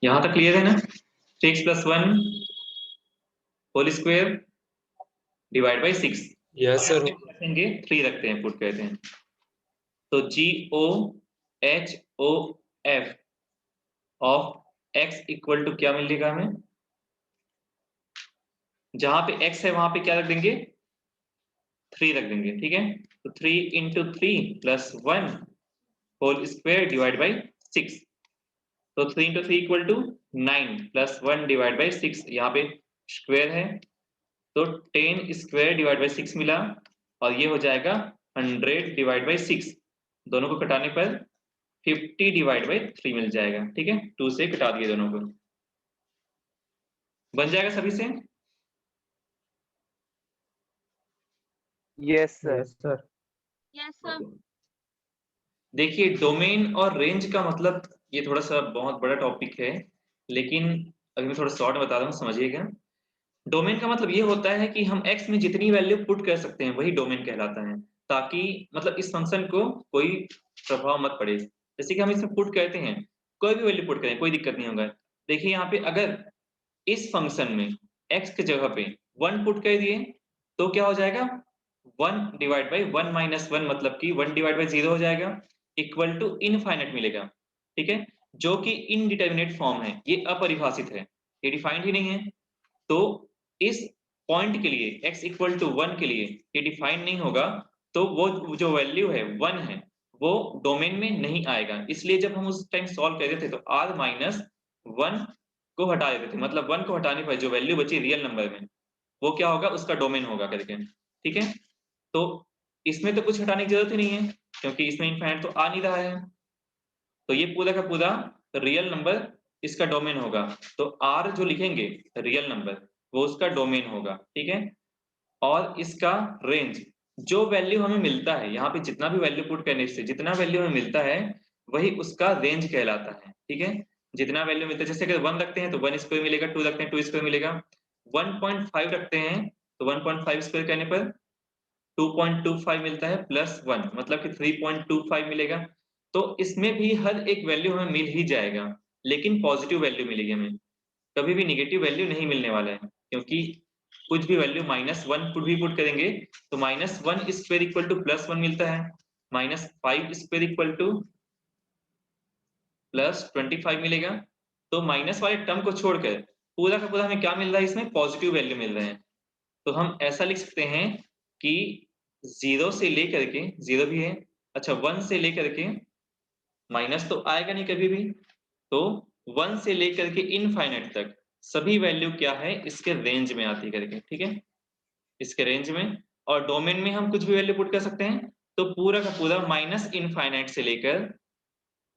यहाँ तक क्लियर है ना? 6+1 whole square divide by 6। Yes sir. रखेंगे 3 रखते हैं, पुट कहते हैं। तो GOHOF of x equal to क्या मिलेगा हमें? जहां पे x है वहां पे क्या रख देंगे? 3 रख देंगे, ठीक है। तो 3 × 3 + 1 होल स्क्वायर डिवाइड बाई 6। तो 3 × 3 इक्वल टू 9 + 1 डिवाइड बाई 6। यहाँ पे स्क्वायर है तो 10 स्क्वायर डिवाइड बाई 6 मिला, और ये हो जाएगा 100 डिवाइड बाई 6। दोनों को कटाने पर 50 डिवाइड बाई 3 मिल जाएगा, ठीक है। 2 से कटा दिए दोनों को, बन जाएगा सभी से। Yes sir. Yes sir. Yes sir. देखिए डोमेन और रेंज का मतलब ये थोड़ा सा बहुत बड़ा टॉपिक है, लेकिन अभी मैं थोड़ा शॉर्ट बता रहा हूँ, समझिएगा। डोमेन का मतलब ये होता है कि हम x में जितनी वैल्यू पुट कर सकते हैं वही डोमेन कहलाता है, ताकि मतलब इस फंक्शन को कोई प्रभाव मत पड़े। जैसे कि हम इसमें पुट करते हैं, कोई भी वैल्यू पुट करें कोई दिक्कत नहीं होगा। देखिए यहाँ पे अगर इस फंक्शन में x की जगह पे 1 पुट कर दिए तो क्या हो जाएगा? 1 डिवाइड बाई 1 माइनस 1, मतलब कि 1 डिवाइड बाई 0 हो जाएगा, इक्वल टू इनफाइनाइट मिलेगा, ठीक है। जो कि इनडिटर्मिनेट फॉर्म है, ये अपरिभाषित है, ये डिफाइंड ही नहीं है। तो इस पॉइंट के लिए x इक्वल टू 1 के लिए ये डिफाइन नहीं होगा, तो वो जो वैल्यू है 1 है वो डोमेन में नहीं आएगा। इसलिए जब हम उस टाइम सॉल्व कर रहे थे तो r माइनस 1 को हटा देते थे, मतलब 1 को हटाने पर जो वैल्यू बची रियल नंबर में वो क्या होगा? उसका डोमेन होगा करके, ठीक है। तो इसमें तो कुछ हटाने की जरूरत ही नहीं है, क्योंकि इसमें इनफाइनाइट तो आ नहीं रहा है। तो ये पूरा का पूरा रियल नंबर इसका डोमेन होगा। तो r जो लिखेंगे रियल नंबर वो उसका डोमेन होगा, ठीक है। और इसका रेंज, जो वैल्यू हमें मिलता है, यहाँ पे जितना भी वैल्यू पुट करने से जितना वैल्यू हमें मिलता है वही उसका रेंज कहलाता है, ठीक है। जितना वैल्यू मिलता है, जैसे अगर 1 रखते हैं तो 1 स्क्वायर मिलेगा, 2 रखते हैं 2 स्क्वायर मिलेगा, 1.5 रखते हैं तो 1.5 स्क्वायर करने पर 2.25 मिलता है, +1 मतलब कि 3.25 मिलेगा। तो इसमें भी हर एक वैल्यू हमें मिल ही जाएगा, लेकिन पॉजिटिव वैल्यू मिलेगी हमें, कभी भी निगेटिव वैल्यू नहीं मिलने वाला है। क्योंकि कुछ भी वैल्यू -1 भी पुट करेंगे तो -1 स्क्वायर इक्वल टू +1 मिलता है, -5 स्क्वायर इक्वल टू +25 मिलेगा। तो माइनस वाले टर्म को छोड़कर पूरा का पूरा हमें क्या मिल रहा है? इसमें पॉजिटिव वैल्यू मिल रहे हैं। तो हम ऐसा लिख सकते हैं कि 0 से लेकर के 0 भी है, अच्छा 1 से लेकर के माइनस तो आएगा नहीं कभी भी, तो 1 से लेकर के इनफाइनाइट तक सभी वैल्यू क्या है? इसके रेंज में आती करके, ठीक है, इसके रेंज में। और डोमेन में हम कुछ भी वैल्यू पुट कर सकते हैं, तो पूरा का पूरा माइनस इनफाइनाइट से लेकर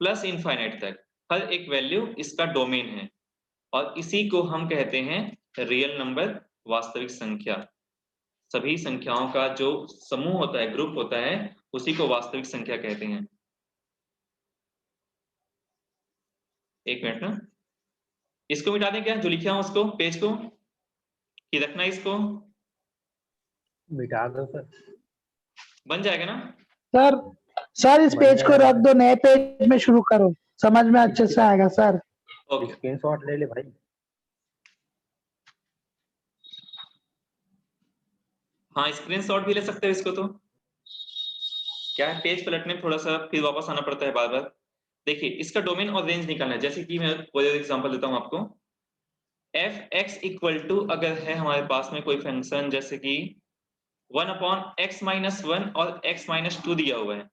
प्लस इनफाइनाइट तक हर एक वैल्यू इसका डोमेन है। और इसी को हम कहते हैं रियल नंबर, वास्तविक संख्या। सभी संख्याओं का जो समूह होता है, ग्रुप होता है, उसी को वास्तविक संख्या कहते हैं। एक मिनट ना, इसको मिटा दें क्या जो लिखा हूं उसको, पेज को, कि रखना इसको? मिटा दो सर। बन जाएगा ना? सर इस पेज को रख दो, नए पेज में शुरू करो, समझ में अच्छे से आएगा सर। ओके, स्क्रीनशॉट ले ले भाई। हाँ स्क्रीनशॉट भी ले सकते हो इसको। तो क्या है, पेज पलटने में थोड़ा सा फिर वापस आना पड़ता है बार बार। देखिए इसका डोमेन और रेंज निकालना है। जैसे कि मैं कोई एग्जांपल देता हूं आपको, f(x) इक्वल टू अगर है हमारे पास में कोई फंक्शन, जैसे कि 1/x-1 और x-2 दिया हुआ है।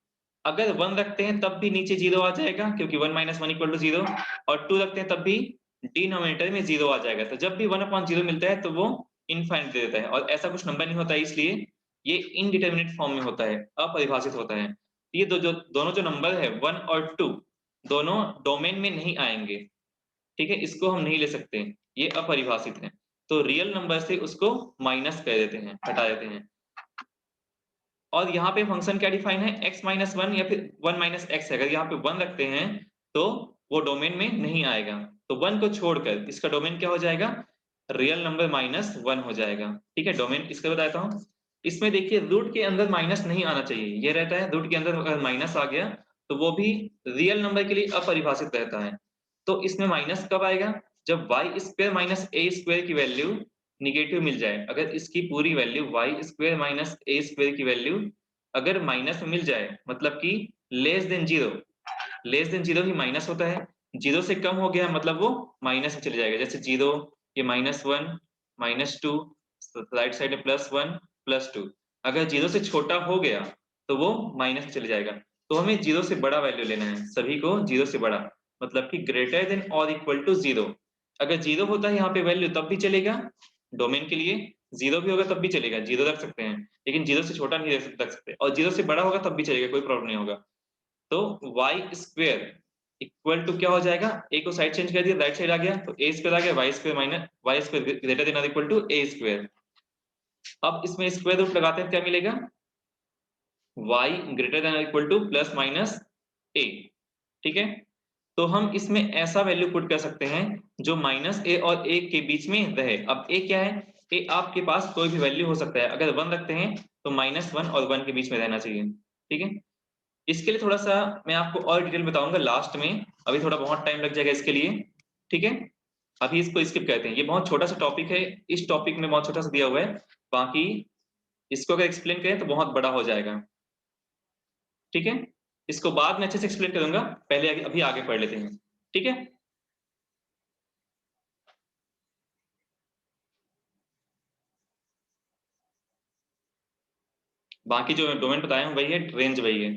अगर 1 रखते हैं तब भी नीचे 0 आ जाएगा, क्योंकि 1 - 1 = 0, और 2 रखते हैं तब भी डिनोमिनेटर में 0 आ जाएगा। तो जब भी 1/0 मिलता है तो वो इनफाइनाइट दे देता है, और ऐसा कुछ नंबर नहीं होता है, इसलिए ये इनडिटर्मिनेट फॉर्म में होता है, अपरिभाषित होता है। ये दोनों जो नंबर है 1 और 2 दोनों डोमेन में नहीं आएंगे, ठीक है, इसको हम नहीं ले सकते, ये अपरिभाषित है। तो रियल नंबर से उसको माइनस कर देते हैं, हटा देते हैं। और यहाँ पे फंक्शन क्या डिफाइन है? x-1 या फिर 1 - x है। अगर यहाँ पे 1 रखते हैं तो वो डोमेन में नहीं आएगा, तो 1 को छोड़कर इसका डोमेन क्या हो जाएगा? रियल नंबर -1 हो जाएगा, ठीक है। डोमेन इसका बताता हूँ, इसमें देखिए रूट के अंदर माइनस नहीं आना चाहिए, ये रहता है रूट के अंदर अगर माइनस आ गया तो वो भी रियल नंबर के लिए अपरिभाषित रहता है। तो इसमें माइनस कब आएगा? जब y square minus a square की वैल्यू नेगेटिव मिल जाए। अगर इसकी पूरी value y square minus a square की वैल्यू अगर माइनस में मिल जाए, मतलब कि लेस देन 0, लेस देन 0 ही माइनस होता है, 0 से कम हो गया मतलब वो माइनस में चले जाएगा। जैसे 0, ये -1, -2, राइट साइड में +1, +2। अगर 0 से छोटा हो गया तो वो माइनस में चले जाएगा। तो हमें 0 से बड़ा वैल्यू लेना है, सभी को 0 से बड़ा, मतलब कि ग्रेटर देन और इक्वल टू 0। अगर 0 होता है यहाँ पे वैल्यू तब भी चलेगा, डोमेन के लिए 0 भी होगा तब भी चलेगा, 0 रख सकते हैं, लेकिन 0 से छोटा नहीं रख सकते, और 0 से बड़ा होगा तब भी चलेगा, कोई प्रॉब्लम नहीं होगा। तो y स्क्वायर इक्वल टू क्या हो जाएगा? a को साइड चेंज कर दिया, राइट साइड आ गया, तो a स्क्वायर आ गया, y square minus y square greater than और इक्वल टू a स्क्वायर। अब इसमें स्क्वायर रूट लगाते हैं, क्या मिलेगा? y ग्रेटर देन और equal two plus minus a, ठीक है। तो हम इसमें ऐसा वैल्यू पुट कर सकते हैं जो -a और a के बीच में रहे। अब a क्या है? a आपके पास कोई भी वैल्यू हो सकता है, अगर 1 रखते हैं तो -1 और 1 के बीच में रहना चाहिए, ठीक है। इसके लिए थोड़ा-सा मैं आपको और डिटेल बताऊंगा लास्ट में, अभी थोड़ा बहुत टाइम लग जाएगा इसके लिए, ठीक है। अभी इसको स्किप करते हैं, ये बहुत छोटा सा टॉपिक है, इस टॉपिक में बहुत छोटा सा दिया हुआ है, बाकी इसको अगर एक्सप्लेन करें तो बहुत बड़ा हो जाएगा, ठीक है। इसको बाद में अच्छे से एक्सप्लेन करूंगा, पहले अभी आगे पढ़ लेते हैं, ठीक है। बाकी जो डोमेन बताया हूं वही है, रेंज वही है।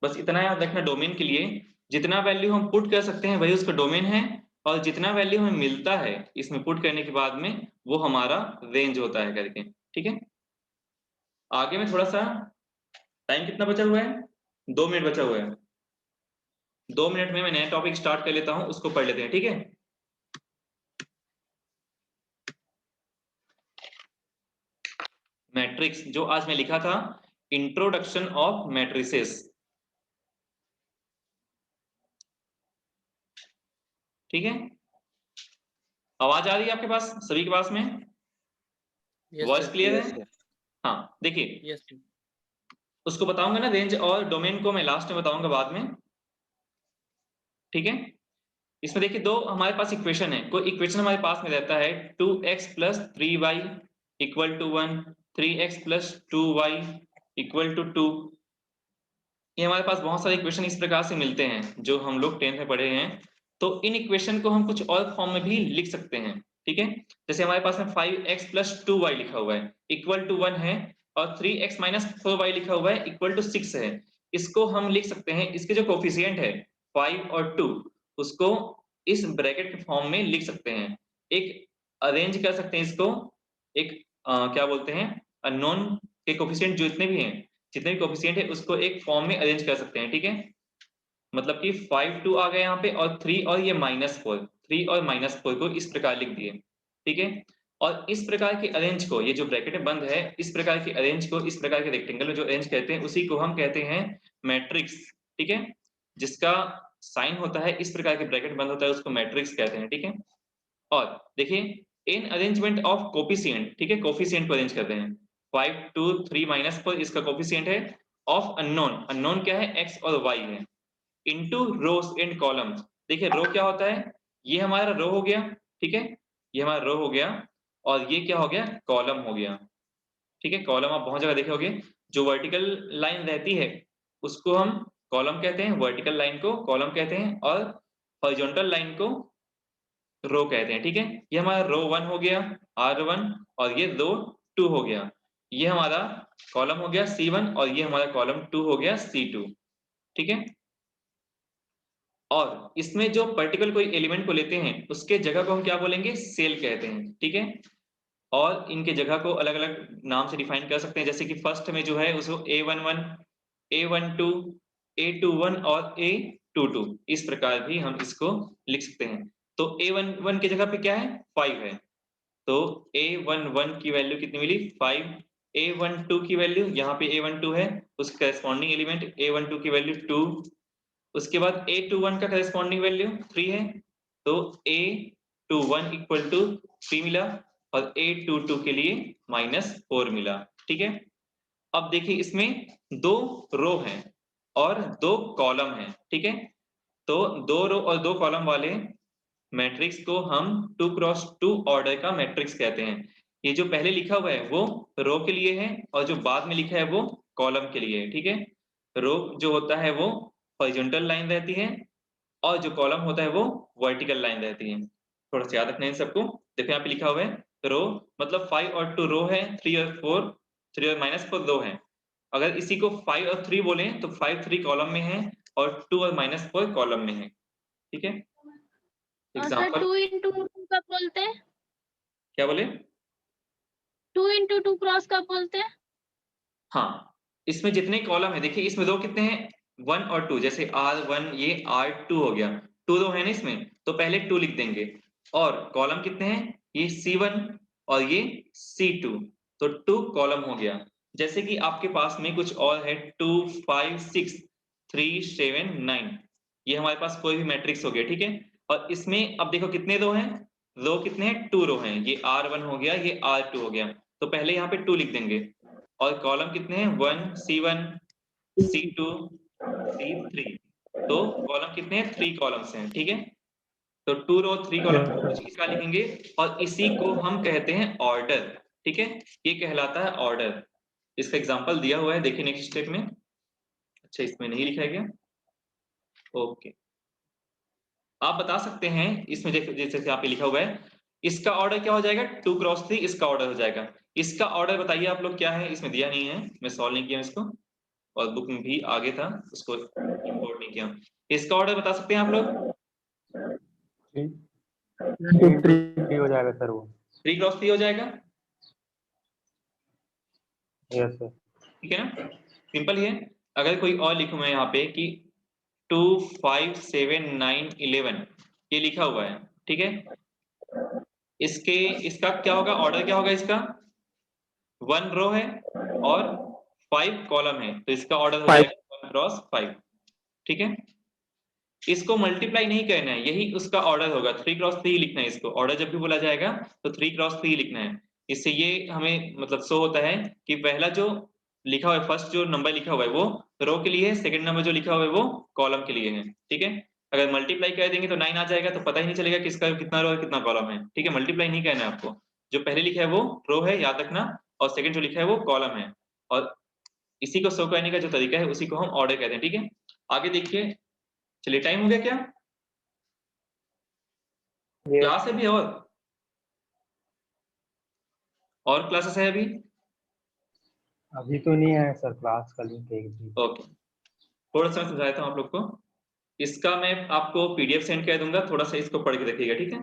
बस इतना याद रखना, डोमेन के लिए जितना वैल्यू हम पुट कर सकते हैं वही उसका डोमेन है, और जितना वैल्यू हमें मिलता है इसमें पुट करने के बाद में वो हमारा रेंज होता है करके, ठीक है। आगे में थोड़ा सा टाइम कितना बचा हुआ है? 2 मिनट बचा हुआ है। 2 मिनट में मैं नया टॉपिक स्टार्ट कर लेता हूं, उसको पढ़ लेते हैं, ठीक है। मैट्रिक्स जो आज मैं लिखा था, इंट्रोडक्शन ऑफ मैट्रिसेस, ठीक है। आवाज आ रही है आपके पास, सभी के पास में? वॉइस क्लियर है? हाँ, देखिए उसको बताऊंगा ना, रेंज और डोमेन को मैं लास्ट में बताऊंगा बाद में, ठीक है। इसमें देखिए दो हमारे पास इक्वेशन है, कोई इक्वेशन हमारे पास में रहता है 2x + 3y = 1, 3x + 2y = 2। ये हमारे पास बहुत सारे इक्वेशन इस प्रकार से मिलते हैं जो हम लोग 10th में पढ़े हैं। तो इन इक्वेशन को हम कुछ और फॉर्म में भी लिख सकते हैं, ठीक है। जैसे हमारे पास में 5x + 2y लिखा हुआ है = 1 है, और 3x - 4y लिखा हुआ है = 6 है। इसको हम लिख सकते हैं, इसके जो कोफिशिएंट है 5 और 2, उसको इस ब्रैकेट के फॉर्म में लिख सकते हैं। एक अरेंज कर सकते हैं इसको, एक क्या बोलते हैं, अननोन के कोफिशिएंट जितने भी हैं, जितने भी कोफिशिएंट है उसको एक फॉर्म में अरेंज कर सकते हैं, ठीक है। मतलब कि 5 2 आ गए यहाँ पे, और 3 और ये -4, 3 और -4 को इस प्रकार लिख दिए, ठीक है। और इस प्रकार के अरेंज को, ये जो ब्रैकेट में बंद है, इस प्रकार के अरेंज को, इस प्रकार के रेक्टेंगल में जो अरेंज कहते हैं उसी को हम कहते हैं मैट्रिक्स, ठीक है। जिसका साइन होता है इस प्रकार के ब्रैकेट बंद होता है उसको मैट्रिक्स कहते हैं, ठीक है। और देखिए इन अरेंजमेंट ऑफ कोफिशिएंट, ठीक है, कोफिशिएंट को अरेंज करते हैं। 5 2 3 -4 इसका कोफिशिएंट है, ऑफ अननोन, अननोन क्या है, x और y है, इनटू रोज एंड कॉलम्स। देखिए रो क्या होता है, ये हमारा रो हो गया, ठीक है, ये हमारा रो हो गया, और ये क्या हो गया, कॉलम हो गया, ठीक है। कॉलम आप बहुत जगह देखे होंगे, जो वर्टिकल लाइन रहती है उसको हम कॉलम कहते हैं, वर्टिकल लाइन को कॉलम कहते हैं, और हॉरिजॉन्टल लाइन को रो कहते हैं, ठीक है। ये हमारा रो 1 हो गया R1, और ये रो 2 हो गया, ये हमारा कॉलम हो गया C1, और ये हमारा कॉलम 2 हो गया C2, ठीक है। और इसमें जो पर्टिकुलर कोई एलिमेंट को लेते हैं उसके जगह को हम क्या बोलेंगे, सेल कहते हैं, ठीक है। और इनके जगह को अलग अलग नाम से डिफाइन कर सकते हैं, जैसे कि फर्स्ट में जो है उसको A11, A12, A21 और A22, इस प्रकार भी हम इसको लिख सकते हैं। तो A11 की जगह पे क्या है, 5 है, तो A11 की वैल्यू कितनी मिली, 5। A12 की वैल्यू, यहाँ पे A12 है, उसका करस्पॉन्डिंग एलिमेंट A12 की वैल्यू 2। उसके बाद A21 का करस्पॉन्डिंग वैल्यू 3 है, तो A21 = 3 मिला, और A22 के लिए -4 मिला, ठीक है। अब देखिए इसमें 2 रो हैं और 2 कॉलम हैं, ठीक है? तो 2 रो और 2 कॉलम वाले मैट्रिक्स को हम 2 क्रॉस 2 ऑर्डर का मैट्रिक्स कहते हैं। ये जो पहले लिखा हुआ है वो रो के लिए है और जो बाद में लिखा है वो कॉलम के लिए है, ठीक है? रो जो होता है वो हॉरिजॉन्टल लाइन रहती है और जो कॉलम होता है वो वर्टिकल लाइन रहती है। थोड़ा सा याद रखना है इन सबको। देखो यहाँ पे लिखा हुआ है रो मतलब 5 और 2 रो है, 3 और 4 3 और -4 रो है। अगर इसी को 5 और 3 बोलें तो 5 3 कॉलम में है और 2 और -4 कॉलम में है, ठीक है? सर एग्जांपल 2 into 2 कब बोलते हैं? क्या बोले? 2 into 2 क्रॉस कब बोलते हैं? हाँ, इसमें जितने कॉलम है देखिए इसमें रो कितने हैं 1 और 2 जैसे R1 ये R2 हो गया 2 रो है ना इसमें तो पहले 2 लिख देंगे और कॉलम कितने हैं ये C1 और ये C2 तो 2 कॉलम हो गया। जैसे कि आपके पास में कुछ और है 2 5 6 3 7 9 ये हमारे पास कोई भी मैट्रिक्स हो गया, ठीक है? और इसमें अब देखो कितने रो हैं, रो कितने हैं 2 रो हैं, ये R1 हो गया ये R2 हो गया तो पहले यहाँ पे 2 लिख देंगे और कॉलम कितने हैं 1 C1 C2 C3 तो कॉलम कितने हैं 3 कॉलम्स हैं, ठीक है? तो 2 रो 3 कॉलम इसका लिखेंगे और इसी को हम कहते हैं ऑर्डर, ठीक है? ये कहलाता है ऑर्डर। इसका एग्जांपल दिया हुआ है देखिए नेक्स्ट स्टेप में। अच्छा इसमें नहीं लिखा गया, ओके। आप बता सकते हैं इसमें जैसे यहाँ पे लिखा हुआ है इसका ऑर्डर क्या हो जाएगा 2 क्रॉस 3 इसका ऑर्डर हो जाएगा। इसका ऑर्डर बताइए आप लोग क्या है, इसमें दिया नहीं है, मैं सॉल्व नहीं किया इसको और बुक में भी आगे था उसको इंपोर्ट नहीं किया। इसका ऑर्डर बता सकते हैं आप लोग? 3 हो जाएगा सर वो। 3 क्रॉस 3 हो जाएगा, यस सर। ठीक है ना? सिंपल ही है। अगर कोई और लिखूं मैं यहाँ पे कि 2 5 7 9 11 ये लिखा हुआ है, ठीक है? इसका क्या होगा, ऑर्डर क्या होगा इसका 1 रो है और 5 कॉलम है तो इसका ऑर्डर हो जाएगा 1 क्रॉस 5, ठीक है? इसको मल्टीप्लाई नहीं करना है, यही उसका ऑर्डर होगा 3 क्रॉस 3 लिखना है इसको। ऑर्डर जब भी बोला जाएगा तो 3 क्रॉस 3 लिखना है। इससे ये हमें मतलब शो होता है कि पहला जो लिखा हुआ है फर्स्ट जो नंबर लिखा हुआ है वो रो के लिए है, सेकंड नंबर जो लिखा हुआ है वो कॉलम के लिए है, ठीक है? अगर मल्टीप्लाई कर देंगे तो 9 आ जाएगा तो पता ही नहीं चलेगा किसका कितना रो है कितना कॉलम है, ठीक है? मल्टीप्लाई नहीं करना है आपको, जो पहले लिखा है वो रो है याद रखना और सेकंड जो लिखा है वो कॉलम है और इसी को शो करने का जो तरीका है उसी को हम ऑर्डर कहते हैं, ठीक है? आगे देखिए, चलिए टाइम हो गया क्या? क्लास है भी और क्लासेस है अभी? अभी तो नहीं है सर क्लास, कल ही देगी। ओके, थोड़ा सा समझाया था आप लोग को। इसका मैं आपको पीडीएफ सेंड कर दूंगा, थोड़ा सा इसको पढ़ के रखिएगा, ठीक है?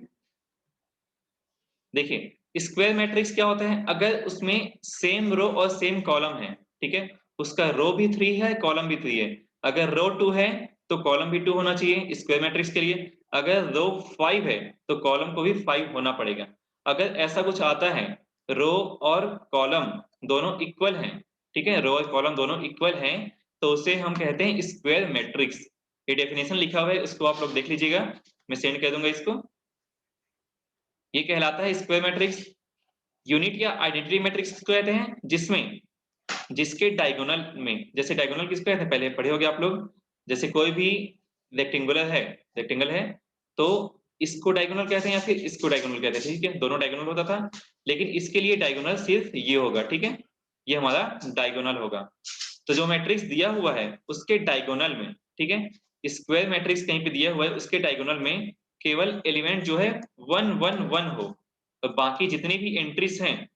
देखिए स्क्वायर मैट्रिक्स क्या होता है, अगर उसमें सेम रो और सेम कॉलम है, ठीक है? उसका रो भी 3 है कॉलम भी 3 है। अगर रो 2 है तो कॉलम भी 2 होना चाहिए स्क्वायर मैट्रिक्स के लिए। अगर रो 5 है तो कॉलम को भी 5 होना पड़ेगा। अगर ऐसा कुछ आता है रो और कॉलम दोनों इक्वल हैं, ठीक है? रो और कॉलम दोनों इक्वल हैं तो उसे हम कहते हैं स्क्वायर मैट्रिक्स। ये डेफिनेशन लिखा हुआ है, उसको आप लोग देख लीजिएगा, मैं सेंड कर दूंगा इसको। ये कहलाता है स्क्वायर मैट्रिक्स। यूनिट या आइडेंटिटी मैट्रिक्स किसको कहते हैं, जिसमें जिसके डायगोनल में, जैसे डायगोनल किसको कहते हैं पहले पढ़े होगे आप लोग, जैसे कोई भी रेक्टेंगल है तो इसको डायगोनल कहते हैं या फिर इसको डायगोनल कहते हैं, ठीक है? दोनों डायगोनल होता था लेकिन इसके लिए डायगोनल सिर्फ ये होगा, ठीक है? ये हमारा डायगोनल होगा। तो जो मैट्रिक्स दिया हुआ है उसके डायगोनल में, ठीक है? स्क्वायर मैट्रिक्स कहीं पे दिया हुआ है उसके डायगोनल में केवल एलिमेंट जो है 1 1 1 हो, तो बाकी जितनी भी एंट्रीज हैं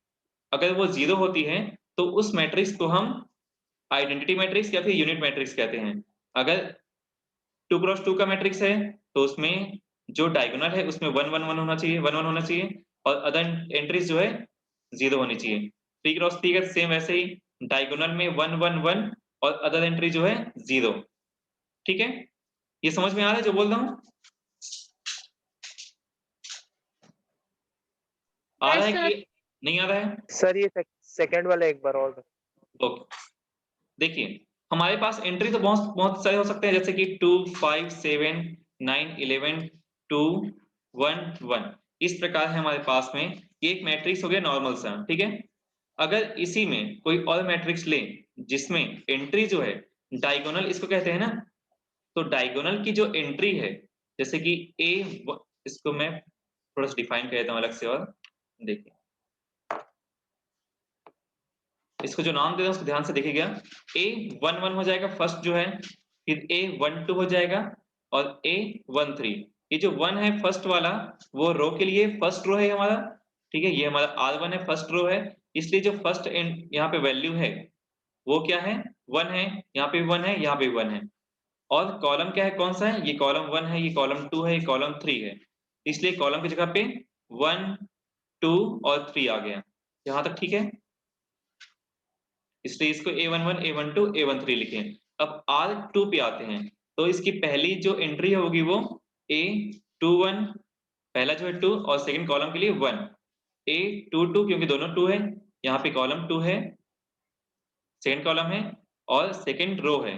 अगर वो 0 होती है तो उस मैट्रिक्स को हम आइडेंटिटी मैट्रिक्स या फिर यूनिट मैट्रिक्स कहते हैं। अगर 2 क्रॉस 2 का मैट्रिक्स है तो उसमें जो डायगोनल है उसमें 1 1 1 होना चाहिए, 1 1 होना चाहिए और अदर एंट्रीज जो है 0 होनी चाहिए। 3 क्रॉस 3 का सेम वैसे ही डायगोनल में 1 1 1 और अदर एंट्री जो है 0, ठीक है? ये समझ में आ रहा है जो बोल रहा हूँ? आ रहा है कि नहीं आ रहा है? सर ये सेकंड वाला एक बार और। ओके, देखिए हमारे पास एंट्री तो बहुत बहुत सारे हो सकते हैं जैसे कि 2 5 7 9 11 2 1 1 इस प्रकार है हमारे पास में। ये एक मैट्रिक्स हो गया नॉर्मल सा, ठीक है? अगर इसी में कोई और मैट्रिक्स ले जिसमें एंट्री जो है डायगोनल इसको कहते हैं ना, तो डायगोनल की जो एंट्री है जैसे कि इसको मैं थोड़ा सा डिफाइन कर देता हूं अलग से, और देखिए इसको जो नाम दे रहा हूं उसको ध्यान से देखिएगा। A11 हो जाएगा फर्स्ट जो है, फिर A12 हो जाएगा और A13। ये जो 1 है फर्स्ट वाला वो रो के लिए फर्स्ट रो है हमारा, ठीक है, ये हमारा R1 है फर्स्ट रो है, इसलिए जो फर्स्ट यहाँ पे वैल्यू है वो क्या है 1 है, यहाँ पे 1 है, यहाँ पे 1 है। और कॉलम क्या है कौन सा है, ये कॉलम 1 है, ये कॉलम 2 है, ये कॉलम 3 है, इसलिए कॉलम की जगह पे 1 2 और 3 आ गया। यहाँ तक ठीक है, इसलिए इसको A11 A12 A13 लिखें। अब R2 पे आते हैं, तो इसकी पहली जो एंट्री होगी वो A21, पहला जो है 2 और सेकंड कॉलम के लिए 1, A22 क्योंकि दोनों 2 है, यहाँ पे कॉलम 2 है, सेकंड कॉलम है और सेकंड रो है,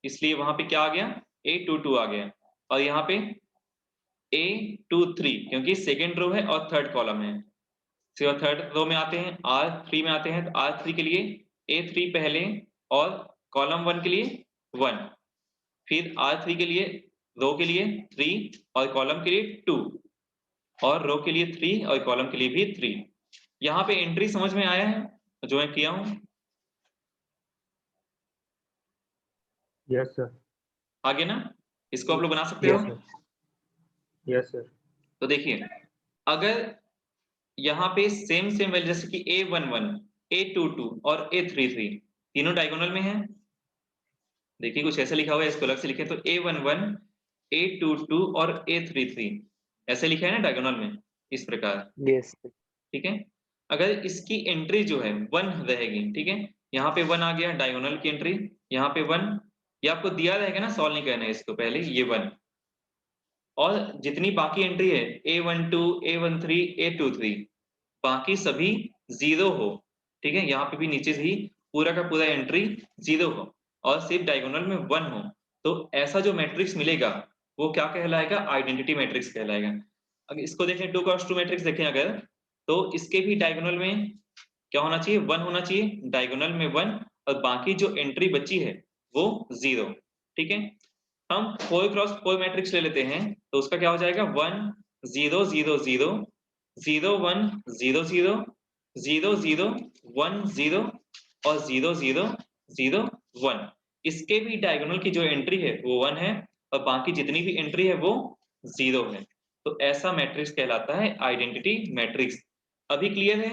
इसलिए वहां पे क्या आ गया A22 आ गया। और यहाँ पे A23 क्योंकि सेकंड रो है और थर्ड कॉलम है। फिर थर्ड रो में आते हैं, R3 में आते हैं, तो R3 के लिए A3 पहले और कॉलम 1 के लिए 1, फिर R3 के लिए रो के लिए 3 और कॉलम के लिए 2 और रो के लिए 3 और कॉलम के लिए भी 3। यहाँ पे एंट्री समझ में आया है जो मैं किया हूं? Yes sir. आगे ना इसको आप लोग बना सकते हो। Yes sir. तो देखिए अगर यहाँ पे सेम वैल्यू जैसे कि A11 A22 और A33 तीनों डायगोनल में है, देखिए कुछ ऐसे लिखा हुआ है, इसको अलग से लिखे तो A11 A22 और A33 ऐसे लिखा है ना डायगोनल में इस प्रकार, यस ठीक है। अगर इसकी एंट्री जो है 1 रहेगी, ठीक है, यहाँ पे 1 आ गया डायगोनल की एंट्री, यहाँ पे 1, ये आपको दिया रहेगा ना, सॉल्व नहीं करना है इसको पहले, ये 1 और जितनी बाकी एंट्री है A12 A13 A23 बाकी सभी 0 हो, ठीक है, यहाँ पे भी नीचे से ही पूरा का पूरा एंट्री 0 हो और सिर्फ डायगोनल में 1 हो, तो ऐसा जो मैट्रिक्स मिलेगा वो क्या कहलाएगा, आइडेंटिटी मैट्रिक्स कहलाएगा। अगर इसको देखें 2 क्रॉस 2 मैट्रिक्स देखें अगर, तो इसके भी डायगोनल में क्या होना चाहिए 1 होना चाहिए, डायगोनल में 1 और बाकी जो एंट्री बची है वो 0, ठीक है। हम 4 क्रॉस 4 मैट्रिक्स ले लेते हैं, तो उसका क्या हो जाएगा 1 0 0 0 0 1 0 0 0 0 1 0 और 0 0 0 1। इसके भी डायगोनल की जो एंट्री है वो 1 है और बाकी जितनी भी एंट्री है वो 0 है, तो ऐसा मैट्रिक्स कहलाता है आइडेंटिटी मैट्रिक्स। अभी क्लियर है?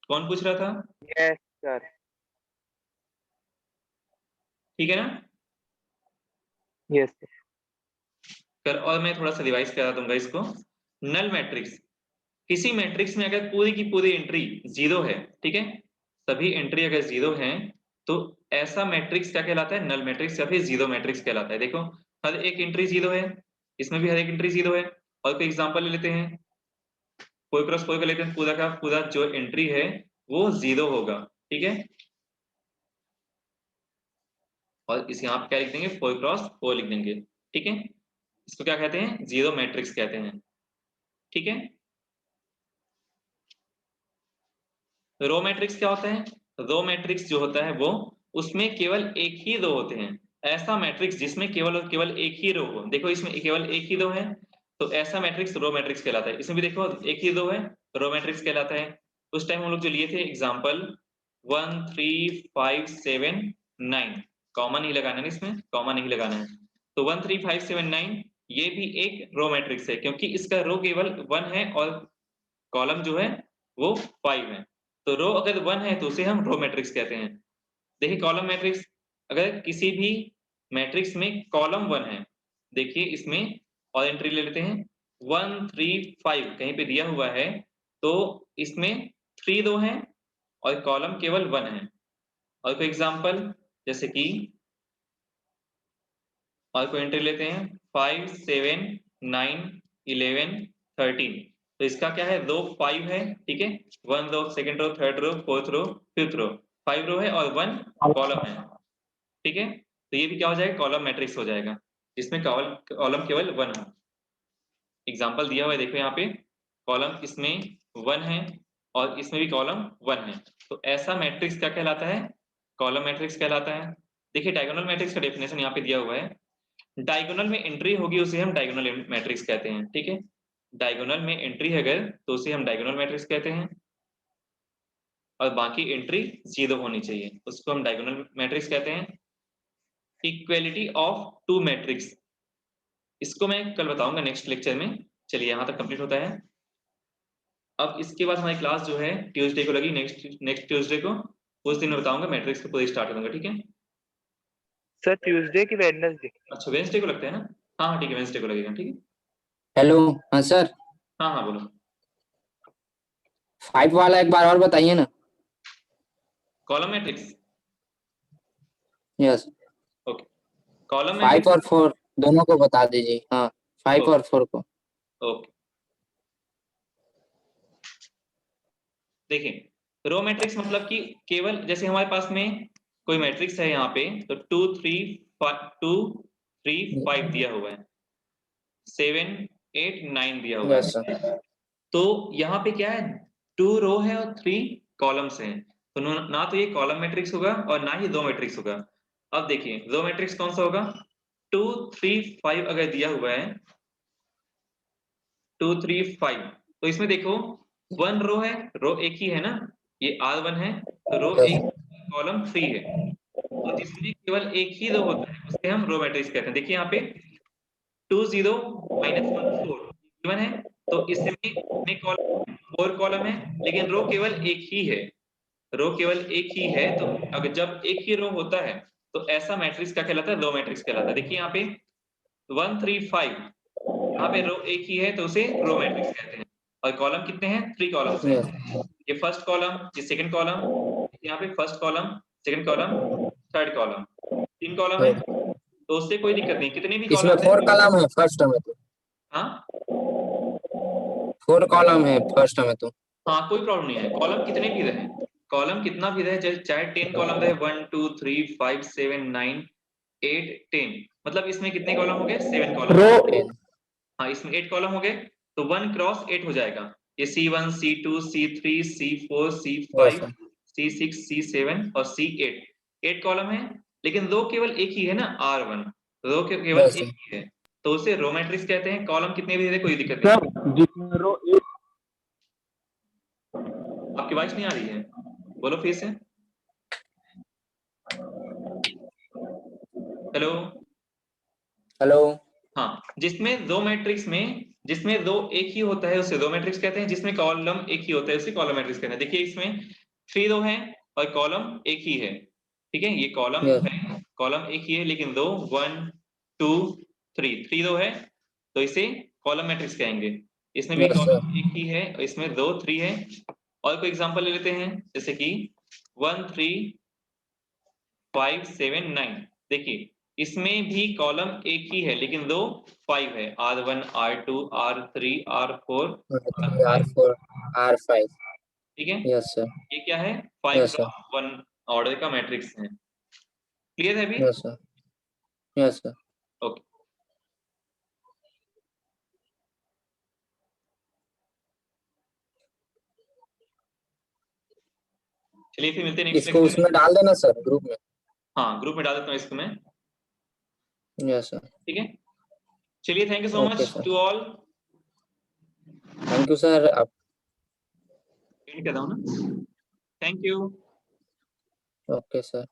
कौन पूछ रहा था? Yes sir. ठीक है ना? यस कर और मैं थोड़ा सा रिवाइज करा दूंगा इसको। नल मैट्रिक्स, किसी मैट्रिक्स में अगर पूरी की पूरी एंट्री 0 है, ठीक है, सभी एंट्री अगर 0 है तो ऐसा मैट्रिक्स क्या कहलाता है, नल मैट्रिक्स या फिर 0 मैट्रिक्स कहलाता है। देखो हर एक एंट्री 0 है, इसमें भी हर एक एंट्री 0 है। और कोई एग्जांपल ले लेते हैं, 4 क्रॉस 4 का लेते हैं, पूरा का पूरा जो एंट्री है वो 0 होगा, ठीक है। और इस यहाँ पे क्या लिख देंगे 4 क्रॉस 4 लिख देंगे, ठीक है। इसको क्या कहते हैं 0 मैट्रिक्स कहते हैं, ठीक है। रो मैट्रिक्स क्या होता है, रो मैट्रिक्स जो होता है वो उसमें केवल एक ही रो होते हैं, ऐसा मैट्रिक्स जिसमें केवल और केवल एक ही रो हो। देखो इसमें केवल एक ही रो है तो ऐसा मैट्रिक्स रो मैट्रिक्स कहलाता है। इसमें भी देखो एक ही रो है, रो मैट्रिक्स कहलाता है। उस टाइम हम लोग जो लिए थे एग्जांपल 1 3 5 7 9, कॉमा नहीं लगाना है, इसमें कॉमा नहीं लगाना है। तो 1 3 5 7 9 ये भी एक रो मैट्रिक्स है क्योंकि इसका रो केवल 1 है और कॉलम जो है वो 5 है। तो रो अगर 1 है तो उसे हम रो मैट्रिक्स कहते हैं। देखिए कॉलम मैट्रिक्स, अगर किसी भी मैट्रिक्स में कॉलम 1 है, देखिए इसमें और एंट्री ले लेते हैं 1 3 5 कहीं पे दिया हुआ है तो इसमें 3 रो हैं और कॉलम केवल 1 है। और कोई एग्जांपल जैसे कि और कोई एंट्री लेते हैं 5 7 9 11 13, तो इसका क्या है रो 5 है, ठीक है, 1 row second row third row fourth row fifth row, 5 row है और 1 कॉलम है, ठीक है। तो ये भी क्या हो जाएगा कॉलम मैट्रिक्स हो जाएगा जिसमें कॉलम केवल 1 हो। एग्जांपल दिया हुआ है देखो यहाँ पे, कॉलम इसमें 1 है और इसमें भी कॉलम 1 है, तो ऐसा मैट्रिक्स क्या कहलाता है? कॉलम मैट्रिक्स कहलाता है। देखिए डायगोनल मैट्रिक्स का डेफिनेशन यहाँ पे दिया हुआ है, डायगोनल में एंट्री होगी उसे हम डायगोनल मैट्रिक्स कहते हैं, ठीक है। डायगोनल में एंट्री है अगर तो उसे हम डायगोनल मैट्रिक्स कहते हैं, और बाकी एंट्री 0 होनी चाहिए, उसको हम डायगोनल मैट्रिक्स कहते हैं। इक्वेलिटी ऑफ टू मैट्रिक्स, इसको मैं कल बताऊंगा नेक्स्ट लेक्चर में। चलिए यहाँ तक कंप्लीट होता है। अब इसके बाद हमारी क्लास जो है ट्यूसडे को लगी, नेक्स्ट ट्यूसडे को, उस दिन मैं बताऊंगा मैट्रिक्स को पूरी स्टार्ट करूंगा, ठीक है। सर ट्यूसडे की वेडनेसडे? अच्छा वेडनेसडे को लगता है ना? हाँ ठीक है, वेडनेसडे को लगेगा, ठीक है। हेलो, हाँ सर, हाँ हाँ बोलो। 5 वाला एक बार और बताइए ना। Column matrix, yes, okay. Column 5 और 4 दोनों को बता दीजिए। हाँ 5 और 4 को। ओके, देखिए रो मैट्रिक्स मतलब कि केवल जैसे हमारे पास में कोई मैट्रिक्स है यहाँ पे, तो 2 3 5 दिया हुआ है, 7 8 9 दिया हुआ यस है। सर। तो यहाँ पे क्या है, 2 रो है और 3 कॉलम्स हैं, तो ना तो ये कॉलम मैट्रिक्स होगा और ना ही रो मैट्रिक्स होगा। अब देखिए रो मैट्रिक्स कौन सा होगा, 2 3 5 अगर दिया हुआ है 2 3 5, तो इसमें देखो 1 रो है, रो एक ही है ना, ये R1 है, तो रो Yes. एक, कॉलम 3 है, और जिसमें केवल एक ही रो होता है उसे हम रो मैट्रिक्स कहते हैं। देखिए यहाँ पे 2 0 -1 4 गिवन है, तो इसमें कितने कॉलम, 4 कॉलम है, लेकिन रो केवल एक ही है, रो केवल एक ही है। तो अगर जब एक ही रो होता है तो ऐसा मैट्रिक्स क्या कहलाता है, रो मैट्रिक्स कहलाता है। देखिए यहाँ पे 1 3 5, यहाँ पे रो एक ही है तो उसे रो मैट्रिक्स कहते हैं, और कॉलम कितने हैं, 3 कॉलम्स हैं। Yes. ये फर्स्ट कॉलम, ये सेकंड कॉलम, यहाँ पे first column, second column, third column, 3 column है, तो उससे कोई दिक्कत नहीं, कितने भी इसमें कॉलम 4 कॉलम है फर्स्ट में तो। हाँ 4 कॉलम है फर्स्ट में तो। हाँ कोई प्रॉब्लम नहीं है, कॉलम कितने भी रहे, कॉलम कितना भी रहे, चाहे 10 कॉलम रहे, 1 2 3 5 7 9 8 10, मतलब इसमें कितने कॉलम हो गए, 7 कॉलम। रो हाँ इसमें 8 कॉलम हो गए, तो 1 क्रॉस 8 हो जाएगा, ये C1 C2 C3 C4 Yes, C5 sir. C6 C7 और C8, 8 कॉलम है, लेकिन रो केवल एक ही है ना, R1 रो केवल Yes, एक sir. ही है, तो उसे रो मैट्रिक्स कहते हैं। कॉलम कितने भी दे कोई दिक्कत नहीं। सर जिसमें रो एक, आपकी आवाज नहीं आ रही है, बोलो फिर से। Hello, hello. हाँ जिसमें दो मैट्रिक्स में, जिसमें दो एक ही होता है उसे दो मैट्रिक्स कहते हैं, जिसमें कॉलम एक ही होता है उसे कॉलम मैट्रिक्स कहते हैं। देखिए इसमें 3 रो है और कॉलम एक ही है, ठीक है, ये कॉलम Yes. है, कॉलम एक ही है, लेकिन दो 1 2 3 रो है, तो इसे कॉलम मैट्रिक्स कहेंगे। इसमें भी Yes, sir. कॉलम एक ही है और इसमें 2 3 है। और कोई एग्जांपल ले लेते हैं, जैसे कि 1 3 5 7 9, देखिए इसमें भी कॉलम एक ही है, लेकिन दो 5 है, R1 R2 R3 R4 R4 R5. ठीक है, Yes, sir. ये क्या है, 5 Yes, sir. क्रॉस 1 ऑर्डर का मैट्रिक्स है। क्लियर है अभी? Yes, sir. Yes, sir. Okay, चलिए फिर मिलते हैं नेक्स्ट इसको लेक्चर में। उसमें डाल देना सर, ग्रुप में। हाँ ग्रुप में डाल देता हूँ इसको मैं, Yes, sir. ठीक है। चलिए thank you so Okay, much sir. To all. Thank you, sir. आप एंड कर रहा हूँ ना, थैंक यू। Okay, sir.